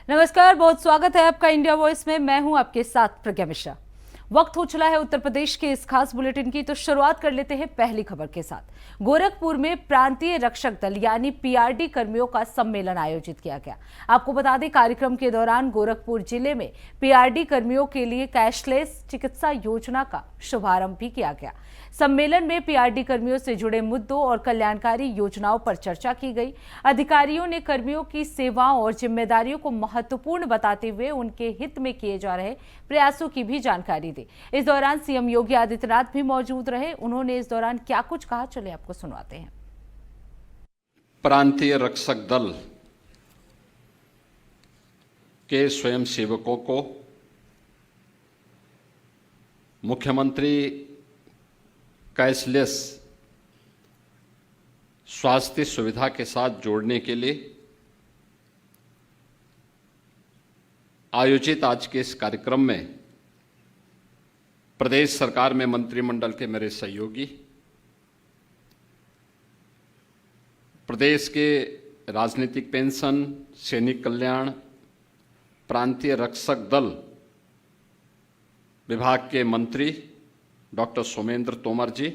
नमस्कार, बहुत स्वागत है आपका इंडिया वॉइस में। मैं हूं आपके साथ प्रज्ञा मिश्रा। वक्त हो चला है उत्तर प्रदेश के इस खास बुलेटिन की, तो शुरुआत कर लेते हैं पहली खबर के साथ। गोरखपुर में प्रांतीय रक्षक दल यानी पीआरडी कर्मियों का सम्मेलन आयोजित किया गया। आपको बता दें, कार्यक्रम के दौरान गोरखपुर जिले में पीआरडी कर्मियों के लिए कैशलेस चिकित्सा योजना का शुभारंभ भी किया गया। सम्मेलन में पीआरडी कर्मियों से जुड़े मुद्दों और कल्याणकारी योजनाओं पर चर्चा की गई। अधिकारियों ने कर्मियों की सेवाओं और जिम्मेदारियों को महत्वपूर्ण बताते हुए उनके हित में किए जा रहे प्रयासों की भी जानकारी दी। इस दौरान सीएम योगी आदित्यनाथ भी मौजूद रहे। उन्होंने इस दौरान क्या कुछ कहा, चलिए आपको सुनवाते हैं। प्रांतीय रक्षक दल के स्वयंसेवकों को मुख्यमंत्री कैशलेस स्वास्थ्य सुविधा के साथ जोड़ने के लिए आयोजित आज के इस कार्यक्रम में प्रदेश सरकार में मंत्रिमंडल के मेरे सहयोगी, प्रदेश के राजनीतिक पेंशन, सैनिक कल्याण, प्रांतीय रक्षक दल विभाग के मंत्री डॉक्टर सोमेंद्र तोमर जी,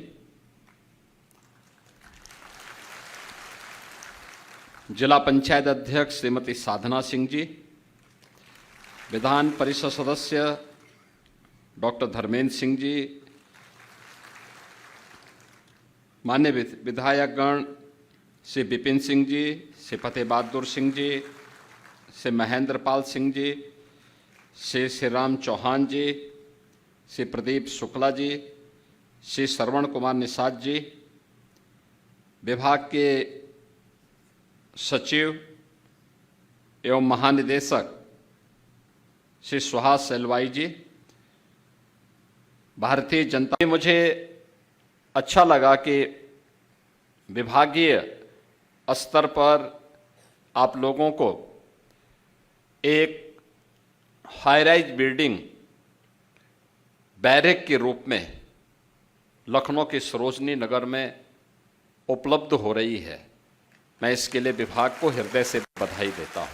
जिला पंचायत अध्यक्ष श्रीमती साधना सिंह जी, विधान परिषद सदस्य डॉक्टर धर्मेंद्र सिंह जी, माननीय विधायकगण श्री विपिन सिंह जी, श्री फतेह बहादुर सिंह जी, श्री महेंद्र पाल सिंह जी, श्री श्रीराम चौहान जी, श्री प्रदीप शुक्ला जी, श्री श्रवण कुमार निषाद जी, विभाग के सचिव एवं महानिदेशक श्री सुहास सेलवाई जी, भारतीय जनता। मुझे अच्छा लगा कि विभागीय स्तर पर आप लोगों को एक हाई-राइज बिल्डिंग बैरक के रूप में लखनऊ के सरोजनी नगर में उपलब्ध हो रही है। मैं इसके लिए विभाग को हृदय से बधाई देता हूं।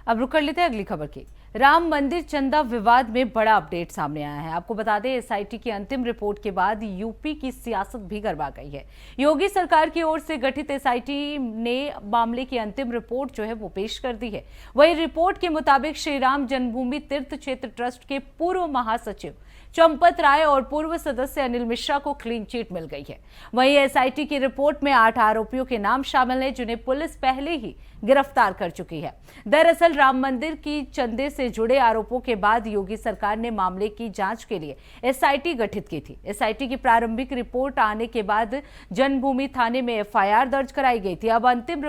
अब रुक कर लेते हैं अगली खबर की। राम मंदिर चंदा विवाद में बड़ा अपडेट सामने आया है। आपको बता दें, एसआईटी की अंतिम रिपोर्ट के बाद यूपी की सियासत भी गरमा गई है। योगी सरकार की ओर से गठित एसआईटी ने मामले की अंतिम रिपोर्ट जो है वो पेश कर दी है। वही रिपोर्ट के मुताबिक श्री राम जन्मभूमि तीर्थ क्षेत्र ट्रस्ट के पूर्व महासचिव चंपत राय और पूर्व सदस्य अनिल मिश्रा को क्लीन चिट मिल गई है। वहीं एसआईटी की रिपोर्ट में 8 आरोपियों के नाम शामिल हैं, जिन्हें पुलिस पहले ही गिरफ्तार कर चुकी है। दरअसल राम मंदिर की चंदे से जुड़े आरोपों के बाद योगी सरकार ने मामले की जांच के लिए एसआईटी गठित की थी। एसआईटी की प्रारंभिक रिपोर्ट आने के बाद जन्मभूमि थाने में एफआईआर दर्ज कराई गई थी। अब अंतिम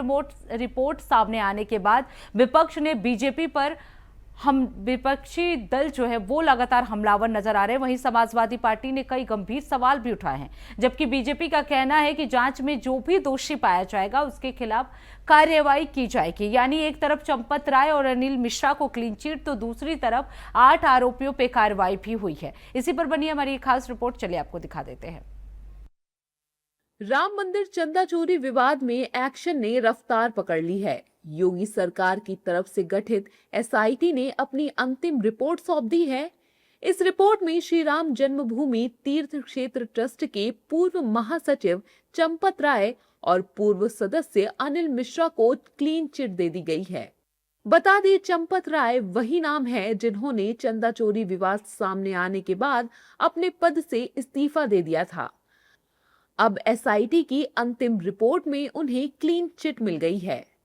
रिपोर्ट सामने आने के बाद विपक्ष ने बीजेपी पर विपक्षी दल जो है वो लगातार हमलावर नजर आ रहे हैं। वहीं समाजवादी पार्टी ने कई गंभीर सवाल भी उठाए हैं, जबकि बीजेपी का कहना है कि जांच में जो भी दोषी पाया जाएगा उसके खिलाफ कार्रवाई की जाएगी। यानी एक तरफ चंपत राय और अनिल मिश्रा को क्लीन चिट, तो दूसरी तरफ 8 आरोपियों पे कार्रवाई भी हुई है। इसी पर बनी हमारी एक खास रिपोर्ट, चलिए आपको दिखा देते हैं। राम मंदिर चंदा चोरी विवाद में एक्शन ने रफ्तार पकड़ ली है। योगी सरकार की तरफ से गठित एसआईटी ने अपनी अंतिम रिपोर्ट सौंप दी है। इस रिपोर्ट में श्री राम जन्मभूमि तीर्थ क्षेत्र ट्रस्ट के पूर्व महासचिव चंपत राय और पूर्व सदस्य अनिल मिश्रा को क्लीन चिट दे दी गई है। बता दें, चंपत राय वही नाम है जिन्होंने चंदा चोरी विवाद सामने आने के बाद अपने पद से इस्तीफा दे दिया था। अब एसआईटी की अंतिम रिपोर्ट में उन्हें क्लीन चिट मिल गई है।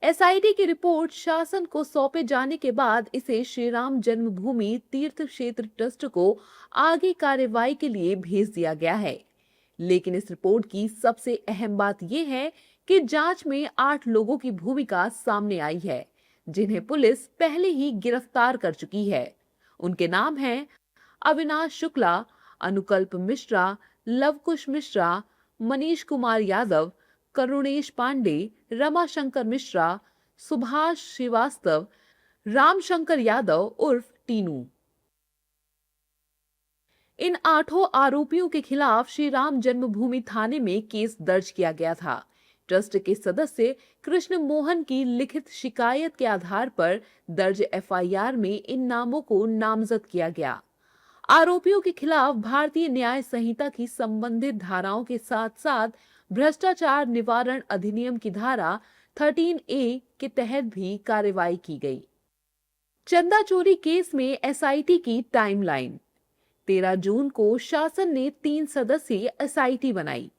एसआईटी की रिपोर्ट शासन को सौंपे जाने के बाद इसे श्री राम जन्मभूमि तीर्थ क्षेत्र ट्रस्ट को आगे कार्रवाई के लिए भेज दिया गया है। लेकिन इस रिपोर्ट की सबसे अहम बात यह है कि जांच में 8 लोगों की भूमिका सामने आई है, जिन्हें पुलिस पहले ही गिरफ्तार कर चुकी है। उनके नाम हैं अविनाश शुक्ला, अनुकल्प मिश्रा, लवकुश मिश्रा, मनीष कुमार यादव, करुणेश पांडे, रमाशंकर मिश्रा, सुभाष श्रीवास्तव, रामशंकर यादव उर्फ टीनू। इन 8 आरोपियों के खिलाफ श्री राम जन्मभूमि थाने में केस दर्ज किया गया था। ट्रस्ट के सदस्य कृष्ण मोहन की लिखित शिकायत के आधार पर दर्ज एफआईआर में इन नामों को नामजद किया गया। आरोपियों के खिलाफ भारतीय न्याय संहिता की संबंधित धाराओं के साथ साथ भ्रष्टाचार निवारण अधिनियम की धारा 13A के तहत भी कार्रवाई की गई। चंदा चोरी केस में एसआईटी की टाइमलाइन। 13 जून को शासन ने 3 सदस्यीय एसआईटी बनाई।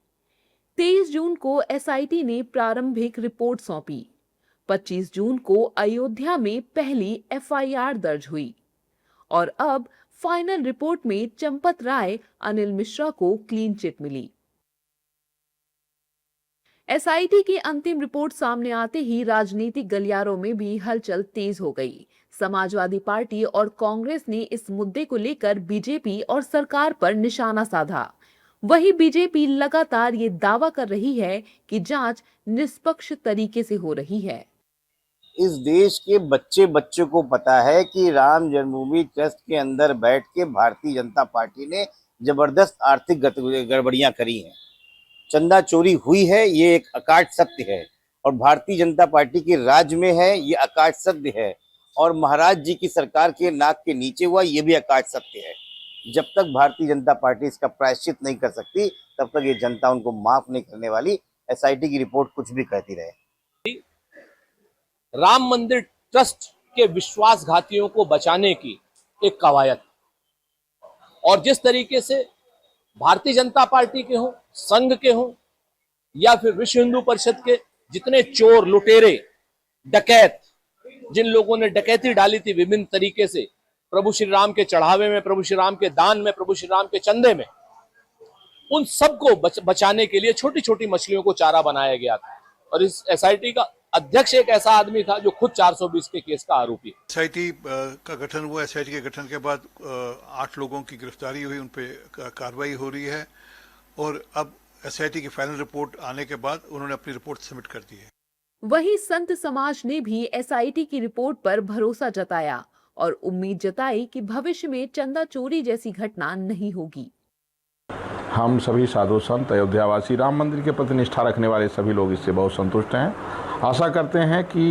23 जून को एसआईटी ने प्रारंभिक रिपोर्ट सौंपी। 25 जून को अयोध्या में पहली एफआईआर दर्ज हुई और अब फाइनल रिपोर्ट में चंपत राय, अनिल मिश्रा को क्लीन चिट मिली। एसआईटी की अंतिम रिपोर्ट सामने आते ही राजनीतिक गलियारों में भी हलचल तेज हो गई। समाजवादी पार्टी और कांग्रेस ने इस मुद्दे को लेकर बीजेपी और सरकार पर निशाना साधा। वहीं बीजेपी लगातार ये दावा कर रही है कि जांच निष्पक्ष तरीके से हो रही है। इस देश के बच्चे बच्चे को पता है कि राम जन्मभूमि ट्रस्ट के अंदर बैठ के भारतीय जनता पार्टी ने जबरदस्त आर्थिक गड़बड़ियां करी हैं। चंदा चोरी हुई है, ये एक अकाट सत्य है और भारतीय जनता पार्टी के राज में है, ये अकाट सत्य है और महाराज जी की सरकार के नाक के नीचे हुआ, ये भी अकाट सत्य है। जब तक भारतीय जनता पार्टी इसका प्रायश्चित नहीं कर सकती तब तक ये जनता उनको माफ नहीं करने वाली। एसआईटी की रिपोर्ट कुछ भी कहती रहे। राम मंदिर ट्रस्ट के विश्वासघातियों को बचाने की एक कवायद और जिस तरीके से भारतीय जनता पार्टी के हों, संघ के हों या फिर विश्व हिंदू परिषद के जितने चोर, लुटेरे, डकैत, जिन लोगों ने डकैती डाली थी विभिन्न तरीके से प्रभु श्री राम के चढ़ावे में, प्रभु श्री राम के दान में, प्रभु श्री राम के चंदे में, उन सबको बचाने के लिए छोटी छोटी मछलियों को चारा बनाया गया था। और इस एसआईटी का अध्यक्ष एक ऐसा आदमी था जो खुद 420 के केस का आरोपी। एसआईटी का गठन हुआ। एसआईटी के गठन के बाद 8 लोगों की गिरफ्तारी हुई, उन पे कार्रवाई हो रही है और अब एसआईटी की फाइनल रिपोर्ट आने के बाद उन्होंने अपनी रिपोर्ट सबमिट कर दी है। वहीं संत समाज ने भी एसआईटी की रिपोर्ट पर भरोसा जताया और उम्मीद जताई कि भविष्य में चंदा चोरी जैसी घटना नहीं होगी। हम सभी साधु संत, अयोध्यावासी, राम मंदिर के प्रति निष्ठा रखने वाले सभी लोग इससे बहुत संतुष्ट हैं। आशा करते हैं कि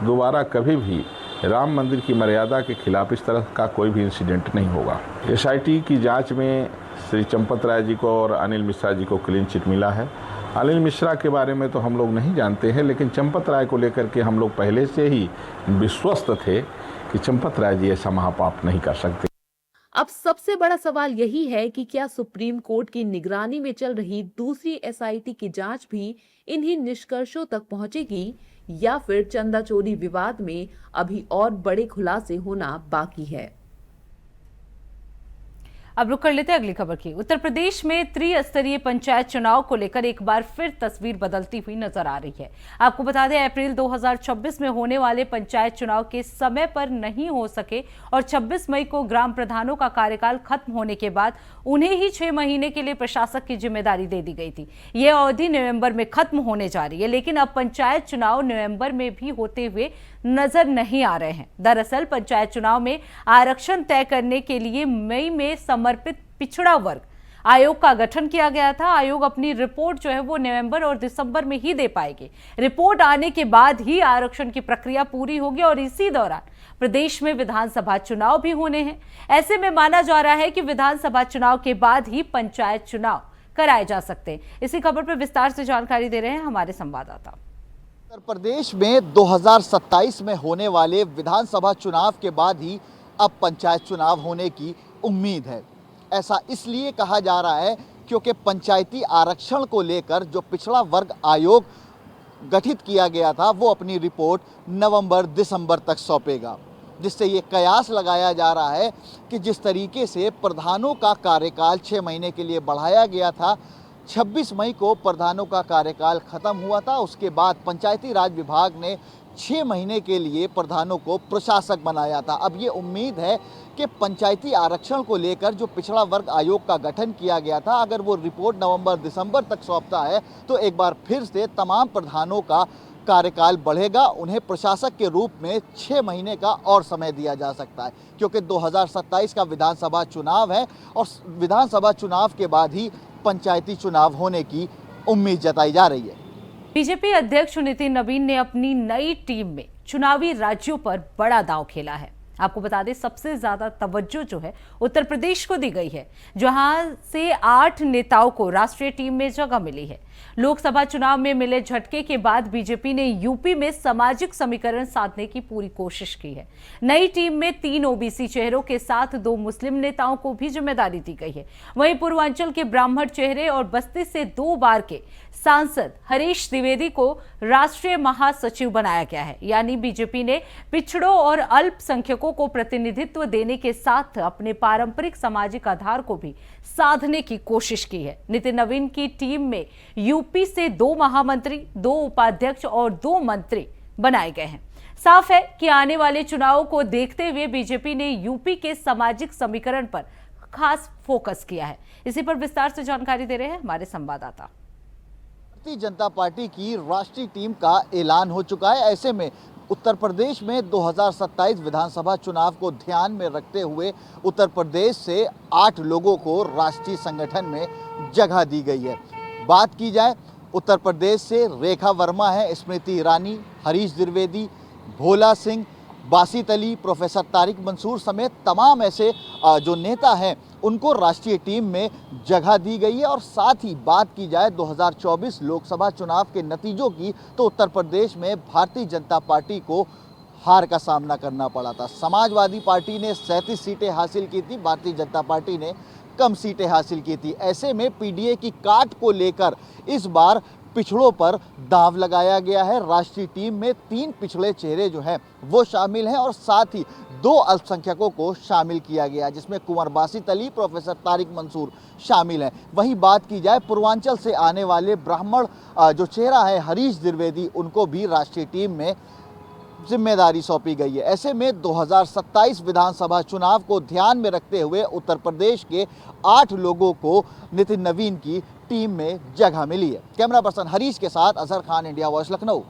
दोबारा कभी भी राम मंदिर की मर्यादा के खिलाफ इस तरह का कोई भी इंसिडेंट नहीं होगा। एसआईटी की जांच में श्री चंपत राय जी को और अनिल मिश्रा जी को क्लीन चिट मिला है। अनिल मिश्रा के बारे में तो हम लोग नहीं जानते हैं, लेकिन चंपत राय को लेकर के हम लोग पहले से ही विश्वस्त थे कि चंपत राय जी ऐसा महापाप नहीं कर सकते। अब सबसे बड़ा सवाल यही है कि क्या सुप्रीम कोर्ट की निगरानी में चल रही दूसरी एसआईटी की जांच भी इन्हीं निष्कर्षों तक पहुंचेगी या फिर चंदा चोरी विवाद में अभी और बड़े खुलासे होना बाकी है। अब रुक कर लेते हैं अगली खबर की। उत्तर प्रदेश में त्रिस्तरीय पंचायत चुनाव को लेकर एक बार फिर तस्वीर बदलती हुई नजर आ रही है। आपको बता दें, अप्रैल 2026 में होने वाले पंचायत चुनाव के समय पर नहीं हो सके और 26 मई को ग्राम प्रधानों का कार्यकाल खत्म होने के बाद उन्हें ही 6 महीने के लिए प्रशासक की जिम्मेदारी दे दी गई थी। ये अवधि नवंबर में खत्म होने जा रही है, लेकिन अब पंचायत चुनाव नवंबर में भी होते हुए नजर नहीं आ रहे हैं। दरअसल पंचायत चुनाव में आरक्षण तय करने के लिए मई में समर्पित पिछड़ा वर्ग आयोग का गठन किया गया था। आयोग अपनी रिपोर्ट जो है वो नवंबर और दिसंबर में ही दे पाएगी। रिपोर्ट आने के बाद ही आरक्षण की प्रक्रिया पूरी होगी और इसी दौरान प्रदेश में विधानसभा चुनाव भी होने हैं। ऐसे में माना जा रहा है कि विधानसभा चुनाव के बाद ही पंचायत चुनाव कराए जा सकते हैं। इसी खबर पर विस्तार से जानकारी दे रहे हैं हमारे संवाददाता। उत्तर प्रदेश में 2027 में होने वाले विधानसभा चुनाव के बाद ही अब पंचायत चुनाव होने की उम्मीद है। ऐसा इसलिए कहा जा रहा है क्योंकि पंचायती आरक्षण को लेकर जो पिछड़ा वर्ग आयोग गठित किया गया था वो अपनी रिपोर्ट नवंबर-दिसंबर तक सौंपेगा, जिससे ये कयास लगाया जा रहा है कि जिस तरीके से प्रधानों का कार्यकाल 6 महीने के लिए बढ़ाया गया था, 26 मई को प्रधानों का कार्यकाल खत्म हुआ था। उसके बाद पंचायती राज विभाग ने 6 महीने के लिए प्रधानों को प्रशासक बनाया था। अब ये उम्मीद है कि पंचायती आरक्षण को लेकर जो पिछड़ा वर्ग आयोग का गठन किया गया था, अगर वो रिपोर्ट नवंबर-दिसंबर तक सौंपता है तो एक बार फिर से तमाम प्रधानों का कार्यकाल बढ़ेगा। उन्हें प्रशासक के रूप में 6 महीने का और समय दिया जा सकता है, क्योंकि 2027 का विधानसभा चुनाव है और विधानसभा चुनाव के बाद ही पंचायती चुनाव होने की उम्मीद जताई जा रही है। बीजेपी अध्यक्ष नितिन नवीन ने अपनी नई टीम में चुनावी राज्यों पर बड़ा दांव खेला है। आपको बता दें, सबसे ज्यादा तवज्जो जो है उत्तर प्रदेश को दी गई है, जहां से 8 नेताओं को राष्ट्रीय टीम में जगह मिली है। लोकसभा चुनाव में मिले झटके के बाद बीजेपी ने यूपी में सामाजिक समीकरण साधने की पूरी कोशिश की है। नई टीम में 3 ओबीसी चेहरों के साथ 2 मुस्लिम नेताओं को भी जिम्मेदारी दी गई है। वहीं पूर्वांचल के ब्राह्मण चेहरे और बस्ती से 2 बार के सांसद हरीश द्विवेदी को राष्ट्रीय महासचिव बनाया गया है। यानी बीजेपी ने पिछड़ों और अल्पसंख्यकों को प्रतिनिधित्व देने के साथ अपने पारंपरिक सामाजिक आधार को भी साधने की कोशिश की है। नितिन नवीन की टीम में यूपी से 2 महामंत्री, 2 उपाध्यक्ष और 2 मंत्री बनाए गए हैं। साफ है कि आने वाले चुनावों को देखते हुए बीजेपी ने यूपी के सामाजिक समीकरण पर खास फोकस किया है। इसी पर विस्तार से जानकारी दे रहे हैं हमारे संवाददाता। भारतीय जनता पार्टी की राष्ट्रीय टीम का ऐलान हो चुका है। ऐसे में उत्तर प्रदेश में 2027 विधानसभा चुनाव को ध्यान में रखते हुए उत्तर प्रदेश से 8 लोगों को राष्ट्रीय संगठन में जगह दी गई है। बात की जाए उत्तर प्रदेश से रेखा वर्मा है, स्मृति ईरानी, हरीश द्विवेदी, भोला सिंह, बासित अली, प्रोफेसर तारिक मंसूर समेत तमाम ऐसे जो नेता हैं उनको राष्ट्रीय टीम में जगह दी गई है। और साथ ही बात की जाए 2024 लोकसभा चुनाव के नतीजों की, तो उत्तर प्रदेश में भारतीय जनता पार्टी को हार का सामना करना पड़ा था। समाजवादी पार्टी ने 37 सीटें हासिल की थी, भारतीय जनता पार्टी ने कम सीटें हासिल की थी। ऐसे में पीडीए की काट को लेकर इस बार पिछड़ों पर दांव लगाया गया है। राष्ट्रीय टीम में 3 पिछड़े चेहरे जो हैं वो शामिल हैं और साथ ही 2 अल्पसंख्यकों को शामिल किया गया, जिसमें कुंवर बासित अली, प्रोफेसर तारिक मंसूर शामिल हैं। वहीं बात की जाए पूर्वांचल से आने वाले ब्राह्मण जो चेहरा है हरीश द्विवेदी, उनको भी राष्ट्रीय टीम में जिम्मेदारी सौंपी गई है। ऐसे में 2027 विधानसभा चुनाव को ध्यान में रखते हुए उत्तर प्रदेश के 8 लोगों को नितिन नवीन की टीम में जगह मिली है। कैमरा पर्सन हरीश के साथ अजहर खान, इंडिया वॉइस, लखनऊ।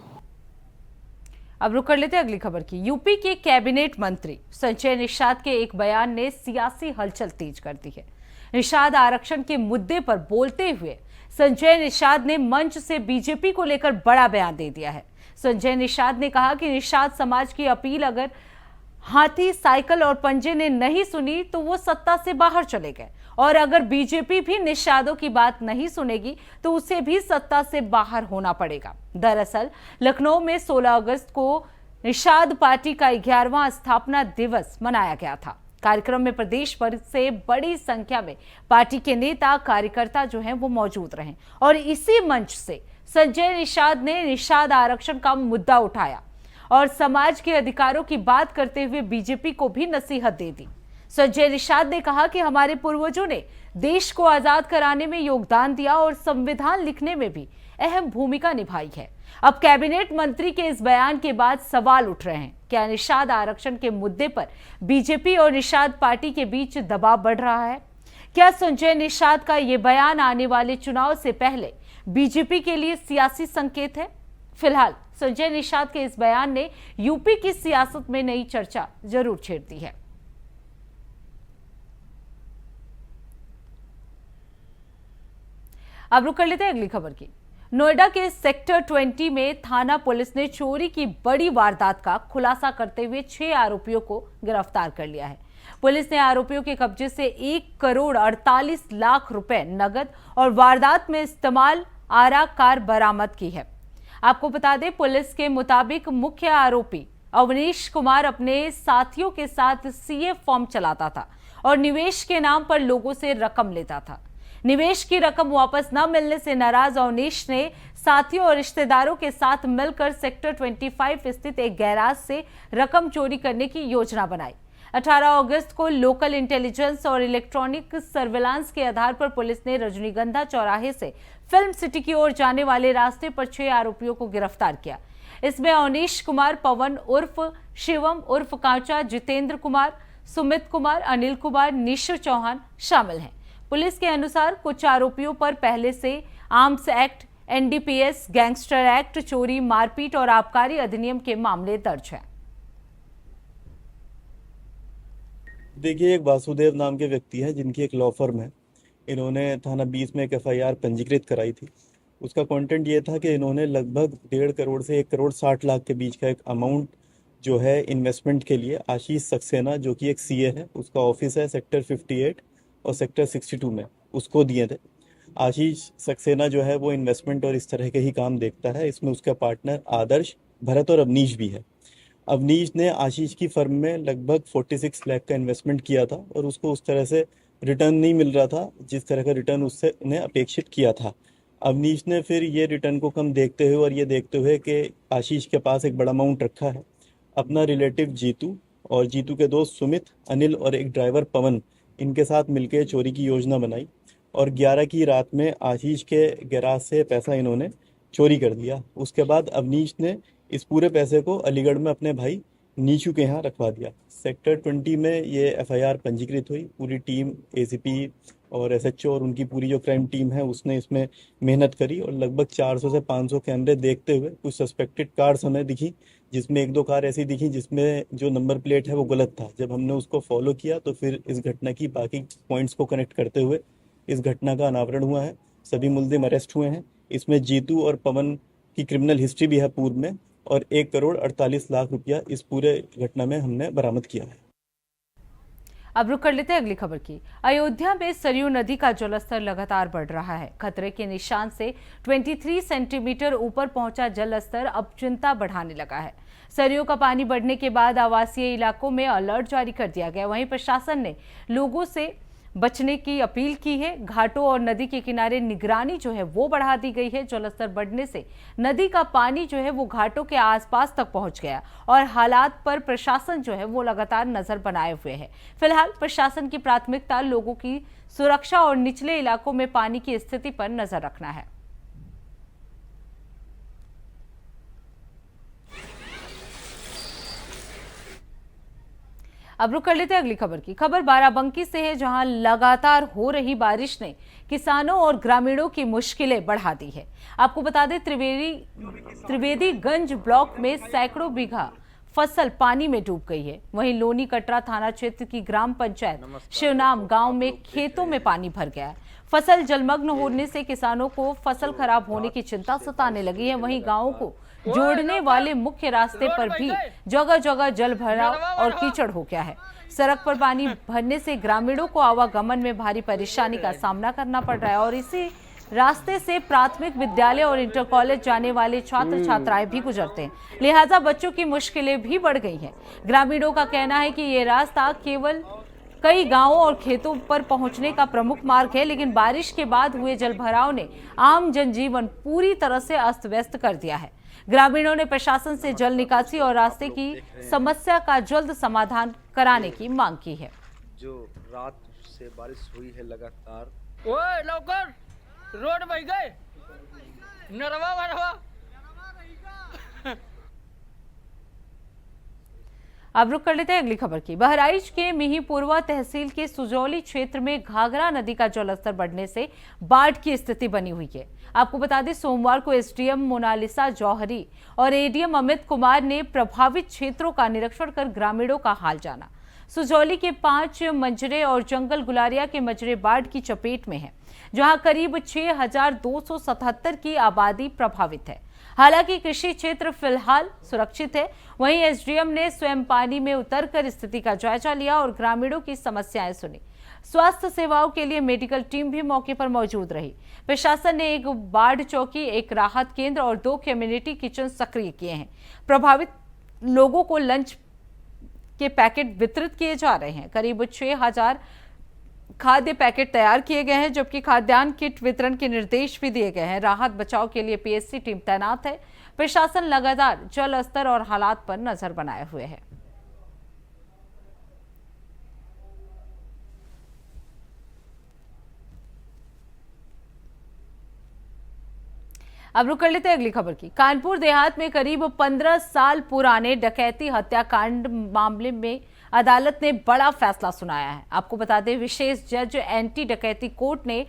अब रुक कर लेते हैं अगली खबर की। यूपी के कैबिनेट मंत्री संजय निषाद के एक बयान ने सियासी हलचल तेज कर दी है। निषाद आरक्षण के मुद्दे पर बोलते हुए संजय निषाद ने मंच से बीजेपी को लेकर बड़ा बयान दे दिया है। संजय निषाद ने कहा कि निषाद समाज की अपील अगर हाथी, साइकिल और पंजे ने नहीं सुनी तो वो सत्ता से बाहर चले गए, और अगर बीजेपी भी निषादों की बात नहीं सुनेगी तो उसे भी सत्ता से बाहर होना पड़ेगा। दरअसल लखनऊ में 16 अगस्त को निषाद पार्टी का 11वां स्थापना दिवस मनाया गया था। कार्यक्रम में प्रदेश भर से बड़ी संख्या में पार्टी के नेता, कार्यकर्ता जो हैं वो मौजूद रहे और इसी मंच से संजय निषाद ने निषाद आरक्षण का मुद्दा उठाया और समाज के अधिकारों की बात करते हुए बीजेपी को भी नसीहत दे दी। संजय निषाद ने कहा कि हमारे पूर्वजों ने देश को आजाद कराने में योगदान दिया और संविधान लिखने में भी अहम भूमिका निभाई है। अब कैबिनेट मंत्री के इस बयान के बाद सवाल उठ रहे हैं, क्या निषाद आरक्षण के मुद्दे पर बीजेपी और निषाद पार्टी के बीच दबाव बढ़ रहा है? क्या संजय निषाद का ये बयान आने वाले चुनाव से पहले बीजेपी के लिए सियासी संकेत है? फिलहाल संजय निषाद के इस बयान ने यूपी की सियासत में नई चर्चा जरूर छेड़ दी है। अब रुक कर लेते हैं अगली खबर की। नोएडा के सेक्टर 20 में थाना पुलिस ने चोरी की बड़ी वारदात का खुलासा करते हुए 6 आरोपियों को गिरफ्तार कर लिया है। पुलिस ने आरोपियों के कब्जे से 1 करोड़ 48 लाख रुपए नगद और वारदात में इस्तेमाल आरा कार बरामद की है। आपको बता दें, पुलिस के मुताबिक मुख्य आरोपी अवनीश कुमार अपने साथियों के साथ सीए फॉर्म चलाता था और निवेश के नाम पर लोगों से रकम लेता था। निवेश की रकम वापस न मिलने से नाराज अवनीश ने साथियों और रिश्तेदारों के साथ मिलकर सेक्टर 25 स्थित एक गैराज से रकम चोरी करने की योजना बनाई। 18 अगस्त को लोकल इंटेलिजेंस और इलेक्ट्रॉनिक सर्विलांस के आधार पर पुलिस ने रजनीगंधा चौराहे से फिल्म सिटी की ओर जाने वाले रास्ते पर 6 आरोपियों को गिरफ्तार किया। इसमें अवनीश कुमार, पवन उर्फ शिवम उर्फ कांचा, जितेंद्र कुमार, सुमित कुमार, अनिल कुमार, निशु चौहान शामिल हैं। पुलिस के अनुसार कुछ आरोपियों पर पहले से arms act, NDPS, gangster act, चोरी, मारपीट और आबकारी अधिनियम के मामले दर्ज हैं। देखिए, एक वासुदेव नाम के व्यक्ति है जिनकी एक लॉ फर्म है। इन्होंने थाना 20 में एक एफआईआर पंजीकृत कराई थी। उसका कंटेंट ये था कि इन्होंने लगभग 1.5 करोड़ से 1 करोड़ 60 लाख के बीच का एक अमाउंट जो है इन्वेस्टमेंट के लिए आशीष सक्सेना जो कि एक सीए है, उसका ऑफिस है सेक्टर 58 और सेक्टर 62 में, उसको दिए थे। आशीष सक्सेना जो है वो इन्वेस्टमेंट और इस तरह के ही काम देखता है। इसमें उसका पार्टनर आदर्श, भरत और अवनीश भी है। अवनीश ने आशीष की फर्म में लगभग 46 लाख का इन्वेस्टमेंट किया था और उसको उस तरह से रिटर्न नहीं मिल रहा था जिस तरह का रिटर्न उससे ने अपेक्षित किया था। अवनीश ने फिर ये रिटर्न को कम देखते हुए और ये देखते हुए कि आशीष के पास एक बड़ा अमाउंट रखा है, अपना रिलेटिव जीतू और जीतू के दोस्त सुमित, अनिल और एक ड्राइवर पवन, इनके साथ मिलकर चोरी की योजना बनाई और 11 की रात में आशीष के गैराज से पैसा इन्होंने चोरी कर दिया। उसके बाद अवनीश ने इस पूरे पैसे को अलीगढ़ में अपने भाई नीचू के यहाँ रखवा दिया। सेक्टर 20 में ये एफआईआर पंजीकृत हुई। पूरी टीम एसीपी और एसएचओ और उनकी पूरी जो क्राइम टीम है उसने इसमें मेहनत करी और लगभग 400 से 500 कैमरे देखते हुए कुछ सस्पेक्टेड कार्स हमें दिखी, जिसमें 1-2 कार ऐसी दिखी जिसमें जो नंबर प्लेट है वो गलत था। जब हमने उसको फॉलो किया तो फिर इस घटना की बाकी पॉइंट्स को कनेक्ट करते हुए इस घटना का अनावरण हुआ है। सभी मुलजिम अरेस्ट हुए हैं। इसमें जीतू और पवन की क्रिमिनल हिस्ट्री भी है पूर्व में और 1 करोड़ 48 लाख रुपया इस पूरे घटना में हमने बरामद किया है। अब रुक कर लेते हैं अगली खबर की। अयोध्या में सरयू नदी का जलस्तर लगातार बढ़ रहा है। खतरे के निशान से 23 सेंटीमीटर ऊपर पहुंचा जलस्तर अब चिंता बढ़ाने लगा है। सरयू का पानी बढ़ने के बाद आवासीय इलाकों में अलर्ट जारी कर दिया गया। वहीं प्रशासन ने लोगों से बचने की अपील की है। घाटों और नदी के किनारे निगरानी जो है वो बढ़ा दी गई है। जलस्तर बढ़ने से नदी का पानी जो है वो घाटों के आसपास तक पहुंच गया और हालात पर प्रशासन जो है वो लगातार नजर बनाए हुए है। फिलहाल प्रशासन की प्राथमिकता लोगों की सुरक्षा और निचले इलाकों में पानी की स्थिति पर नजर रखना है। अब रुक कर लेते हैं अगली खबर की। खबर बाराबंकी से है, जहां लगातार हो रही बारिश ने किसानों और ग्रामीणों की मुश्किलें बढ़ा दी है। आपको बता दें त्रिवेदीगंज ब्लॉक में सैकड़ों बीघा फसल पानी में डूब गई है। वहीं लोनी कटरा थाना क्षेत्र की ग्राम पंचायत शिवनाम गांव में खेतों में पानी भर गया है। फसल जलमग्न होने से किसानों को फसल खराब होने की चिंता सताने लगी है। वहीं गांवों को जोड़ने वाले मुख्य रास्ते पर भी जगह जगह जल भराव और कीचड़ हो गया है। सड़क पर पानी भरने से ग्रामीणों को आवागमन में भारी परेशानी का सामना करना पड़ रहा है और इसी रास्ते से प्राथमिक विद्यालय और इंटर कॉलेज जाने वाले छात्र छात्राएं भी गुजरते हैं। लिहाजा बच्चों की मुश्किलें भी बढ़ गई हैं। ग्रामीणों का कहना है कि ये रास्ता केवल कई गांवों और खेतों पर पहुंचने का प्रमुख मार्ग है, लेकिन बारिश के बाद हुए जलभराव ने आम जनजीवन पूरी तरह से अस्त व्यस्त कर दिया है। ग्रामीणों ने प्रशासन से जल निकासी और रास्ते की समस्या का जल्द समाधान कराने की मांग की है। जो रात से बारिश हुई है लगातार, ओए लौकर रोड बह गए, नरवा वरवा। अब रुक कर लेते हैं अगली खबर की। बहराइच के मिहीपुरवा तहसील के सुजौली क्षेत्र में घाघरा नदी का जलस्तर बढ़ने से बाढ़ की स्थिति बनी हुई है। आपको बता दें, सोमवार को एसडीएम मोनालिसा जौहरी और एडीएम अमित कुमार ने प्रभावित क्षेत्रों का निरीक्षण कर ग्रामीणों का हाल जाना। सुजौली के 5 मंजरे और जंगल गुलारिया के मंजरे बाढ़ की चपेट में है, जहां करीब 6277 की आबादी प्रभावित है। हालांकि कृषि क्षेत्र फिलहाल सुरक्षित है। वहीं एसडीएम ने स्वयं पानी में उतरकर स्थिति का जायजा लिया और ग्रामीणों की समस्याएं सुनी। स्वास्थ्य सेवाओं के लिए मेडिकल टीम भी मौके पर मौजूद रही। प्रशासन ने एक बाढ़ चौकी, एक राहत केंद्र और 2 कम्युनिटी किचन सक्रिय किए हैं। प्रभावित लोगों को लंच के पैकेट वितरित किए जा रहे हैं। करीब 6000 खाद्य पैकेट तैयार किए गए हैं, जबकि खाद्यान्न किट वितरण के निर्देश भी दिए गए हैं। राहत बचाव के लिए पीएससी टीम तैनात है। प्रशासन लगातार जल स्तर और हालात पर नजर बनाए हुए है। अब रुक कर लेते हैं अगली खबर की। कानपुर देहात में करीब 15 साल पुराने डकैती हत्याकांड मामले में अदालत ने बड़ा फैसला सुनाया है। आपको बता दें, विशेष जज एंटी डकैती कोर्ट ने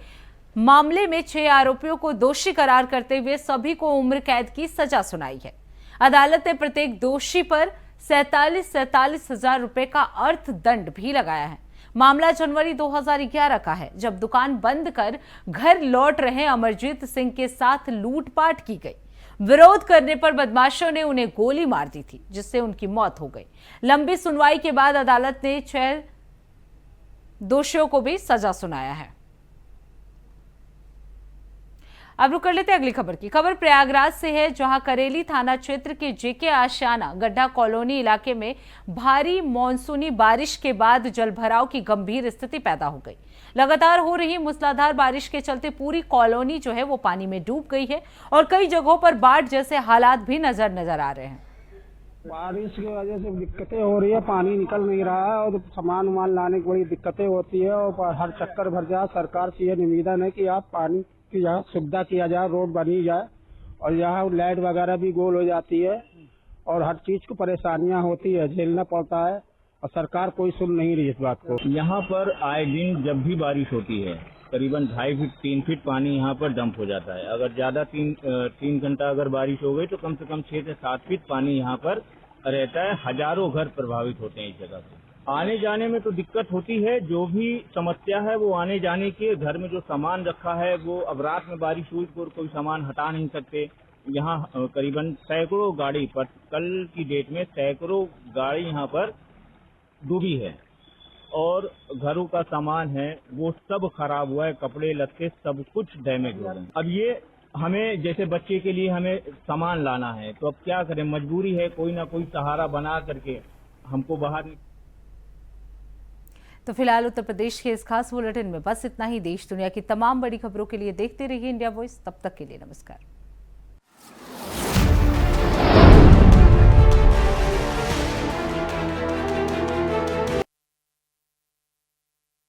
मामले में 6 आरोपियों को दोषी करार करते हुए सभी को उम्र कैद की सजा सुनाई है। अदालत ने प्रत्येक दोषी पर 47,000 रुपए का अर्थदंड भी लगाया है। मामला जनवरी 2011 का है, जब दुकान बंद कर घर लौट रहे अमरजीत सिंह के साथ लूटपाट की गई। विरोध करने पर बदमाशों ने उन्हें गोली मार दी थी, जिससे उनकी मौत हो गई। लंबी सुनवाई के बाद अदालत ने 6 दोषियों को भी सजा सुनाया है। अब रुक कर लेते हैं अगली खबर की। खबर प्रयागराज से है, जहां करेली थाना क्षेत्र के जेके आशियाना गड्ढा कॉलोनी इलाके में भारी मानसूनी बारिश के बाद जलभराव की गंभीर स्थिति पैदा हो गई। लगातार हो रही मूसलाधार बारिश के चलते पूरी कॉलोनी जो है वो पानी में डूब गई है और कई जगहों पर बाढ़ जैसे हालात भी नजर आ रहे हैं। बारिश की वजह से दिक्कतें हो रही है, पानी निकल नहीं रहा है और सामान वामान लाने की बड़ी दिक्कतें होती है और हर चक्कर भर जाए। सरकार से यह निवेदन है कि आप पानी की यहाँ सुविधा किया जाए, रोड बनी जाए और यहाँ लाइट वगैरह भी गोल हो जाती है और हर चीज को परेशानियां होती है, झेलना पड़ता है और सरकार कोई सुन नहीं रही इस बात को। यहाँ पर आए दिन जब भी बारिश होती है करीबन 2.5 फीट 3 फीट पानी यहाँ पर डंप हो जाता है। अगर ज्यादा 3 घंटा अगर बारिश हो गई तो कम से कम 6 से 7 फीट पानी यहाँ पर रहता है। हजारों घर प्रभावित होते हैं इस जगह से। आने जाने में तो दिक्कत होती है, जो भी समस्या है वो आने जाने के। घर में जो सामान रखा है वो अब रात में बारिश हुई तो कोई सामान हटा नहीं सकते। यहाँ करीबन सैकड़ों गाड़ी पर कल की डेट में सैकड़ों गाड़ी यहाँ पर डूबी है और घरों का सामान है वो सब खराब हुआ है, कपड़े लत्ते सब कुछ डैमेज हो गए। अब ये हमें जैसे बच्चे के लिए हमें सामान लाना है तो अब क्या करें, मजबूरी है, कोई ना कोई सहारा बना करके हमको बाहर। तो फिलहाल उत्तर प्रदेश के इस खास बुलेटिन में बस इतना ही। देश दुनिया की तमाम बड़ी खबरों के लिए देखते रहिए इंडिया वॉइस। तब तक के लिए नमस्कार।